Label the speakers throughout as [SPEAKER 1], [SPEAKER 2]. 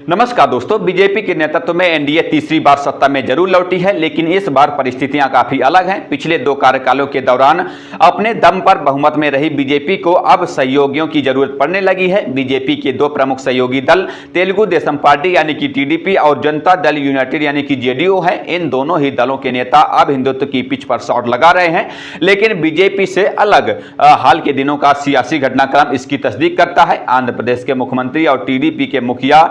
[SPEAKER 1] नमस्कार दोस्तों, बीजेपी के नेतृत्व में एनडीए तीसरी बार सत्ता में जरूर लौटी है, लेकिन इस बार परिस्थितियां काफी अलग हैं। पिछले 2 कार्यकालों के दौरान अपने दम पर बहुमत में रही बीजेपी को अब सहयोगियों की जरूरत पड़ने लगी है। बीजेपी के 2 प्रमुख सहयोगी दल तेलुगु देशम पार्टी यानी कि टीडीपी और जनता दल यूनाइटेड यानी कि जेडीयू है। इन दोनों ही दलों के नेता अब हिंदुत्व की पिच पर शॉट लगा रहे हैं, लेकिन बीजेपी से अलग हाल के दिनों का सियासी घटनाक्रम इसकी तस्दीक करता है। आंध्र प्रदेश के मुख्यमंत्री और टीडीपी के मुखिया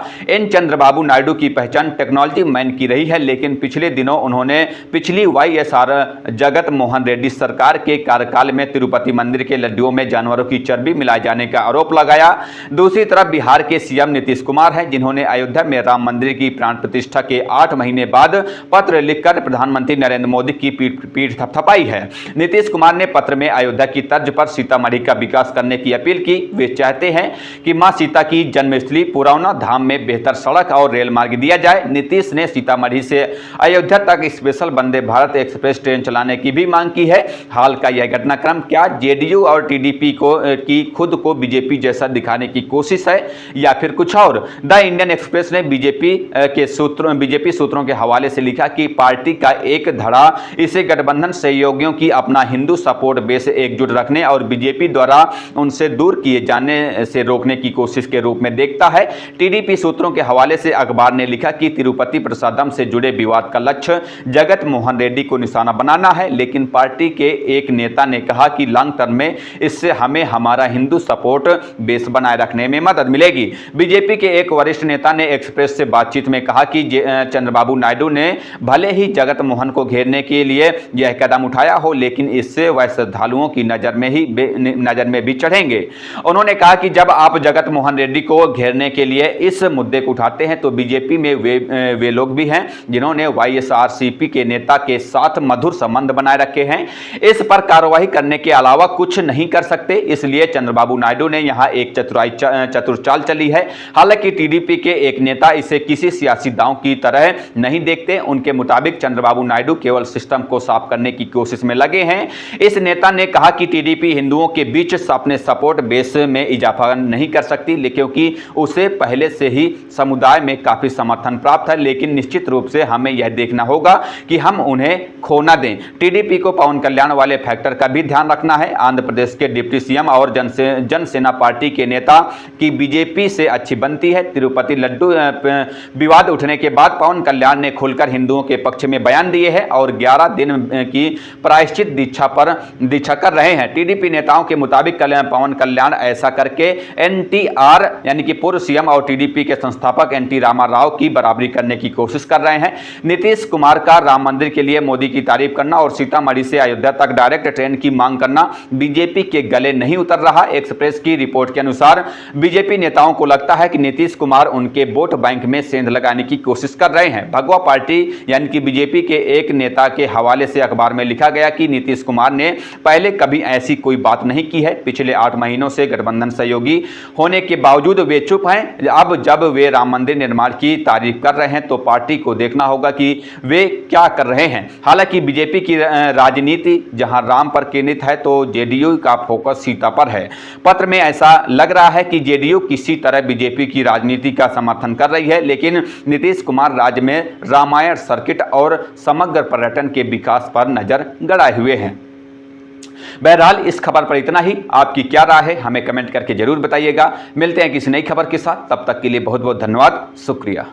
[SPEAKER 1] चंद्रबाबू नायडू की पहचान टेक्नोलॉजी मैन की रही है, लेकिन पिछले दिनों उन्होंने पिछली वाईएसआर जगत मोहन रेड्डी सरकार के कार्यकाल में तिरुपति मंदिर के लड्डुओं में जानवरों की चर्बी मिलाए जाने का आरोप लगाया। दूसरी तरफ बिहार के सीएम नीतीश कुमार हैं, जिन्होंने अयोध्या में राम मंदिर की प्राण प्रतिष्ठा के 8 महीने बाद पत्र लिखकर प्रधानमंत्री नरेंद्र मोदी की पीठ थपथपाई है। नीतीश कुमार ने पत्र में अयोध्या की तर्ज पर सीतामढ़ी का विकास करने की अपील की। वे चाहते हैं कि मां सीता की जन्मस्थली पुरौना धाम में बेहतर सड़क और रेल मार्ग दिया जाए। नीतीश ने सीतामढ़ी से अयोध्या तक special Vande Bharat express train चलाने की भी मांग की है। हाल का यह घटनाक्रम क्या जेडीयू और टीडीपी की खुद को बीजेपी जैसा दिखाने की कोशिश है या फिर कुछ और? द इंडियन एक्सप्रेस ने बीजेपी सूत्रों के हवाले से लिखा कि पार्टी का एक धड़ा इसे गठबंधन सहयोगियों की अपना हिंदू सपोर्ट बेस एकजुट रखने और बीजेपी द्वारा उनसे दूर किए जाने से रोकने की कोशिश के रूप में देखता है। टीडीपी सूत्रों के हवाले से अखबार ने लिखा कि तिरुपति प्रसादम से जुड़े विवाद का लक्ष्य जगत मोहन रेड्डी को निशाना बनाना है, लेकिन पार्टी के एक नेता ने कहा कि लॉन्ग टर्म में इससे हमें हमारा हिंदू सपोर्ट बेस बनाए रखने में मदद मिलेगी। बीजेपी के एक वरिष्ठ नेता ने एक्सप्रेस से बातचीत में कहा कि चंद्रबाबू नायडू ने भले ही जगत मोहन को घेरने के लिए यह कदम उठाया हो, लेकिन इससे वह श्रद्धालुओं की नजर में भी चढ़ेंगे। उन्होंने कहा कि जब आप जगत मोहन रेड्डी को घेरने के लिए इस मुद्दे को उठाते हैं तो बीजेपी में वे लोग भी हैं जिन्होंने वाईएसआरसीपी के नेता के साथ मधुर संबंध बनाए रखे हैं। इस पर कार्रवाई करने के अलावा कुछ नहीं कर सकते, इसलिए चंद्रबाबू नायडू ने यहां एक चतुर चाल चली है। हालांकि टीडीपी के एक नेता इसे किसी सियासी दांव की तरह नहीं देखते। उनके मुताबिक चंद्रबाबू नायडू केवल सिस्टम को साफ करने की कोशिश में लगे हैं। इस नेता ने कहा कि टीडीपी हिंदुओं के बीच अपने सपोर्ट बेस में इजाफा नहीं कर सकती, क्योंकि उसे पहले से ही समुदाय में काफी समर्थन प्राप्त है, लेकिन निश्चित रूप से हमें यह देखना होगा कि हम उन्हें खो न दें। टीडीपी को पवन कल्याण वाले फैक्टर का भी ध्यान रखना है। आंध्र प्रदेश के डिप्टी सीएम और जनसेना पार्टी के नेता की बीजेपी से अच्छी बनती है। तिरुपति लड्डू विवाद उठने के बाद पवन कल्याण ने खुलकर हिंदुओं के पक्ष में बयान दिए हैं और 11 दिन की प्रायश्चित दीक्षा कर रहे हैं। टीडीपी नेताओं के मुताबिक पवन कल्याण ऐसा करके एनटीआर यानी कि पूर्व सीएम और टीडीपी के संस्थापक एनटी रामा राव की बराबरी करने की कोशिश कर रहे हैं। नीतीश कुमार का राम मंदिर के लिए मोदी की तारीफ करना और सीतामढ़ी से अयोध्या तक डायरेक्ट ट्रेन की मांग करना बीजेपी के गले नहीं उतर रहा। एक्सप्रेस की रिपोर्ट के अनुसार बीजेपी नेताओं को लगता है कि नीतीश कुमार उनके वोट बैंक में सेंध लगाने की कोशिश कर रहे हैं। भगवा पार्टी यानी कि बीजेपी के एक नेता के हवाले से अखबार में लिखा गया कि नीतीश कुमार ने पहले कभी ऐसी कोई बात नहीं की है। पिछले 8 महीनों से गठबंधन सहयोगी होने के बावजूद वे चुप हैं। अब जब वे राम मंदिर निर्माण की तारीफ कर रहे हैं तो पार्टी को देखना होगा कि वे क्या कर रहे हैं। हालांकि बीजेपी की राजनीति जहां राम पर केंद्रित है तो जेडीयू का फोकस सीता पर है। पत्र में ऐसा लग रहा है कि जेडीयू किसी तरह बीजेपी की राजनीति का समर्थन कर रही है, लेकिन नीतीश कुमार राज्य में रामायण सर्किट और समग्र पर्यटन के विकास पर नजर गड़ाए हुए हैं। बहरहाल इस खबर पर इतना ही। आपकी क्या राय है हमें कमेंट करके जरूर बताइएगा। मिलते हैं किसी नई खबर के साथ, तब तक के लिए बहुत बहुत धन्यवाद, शुक्रिया।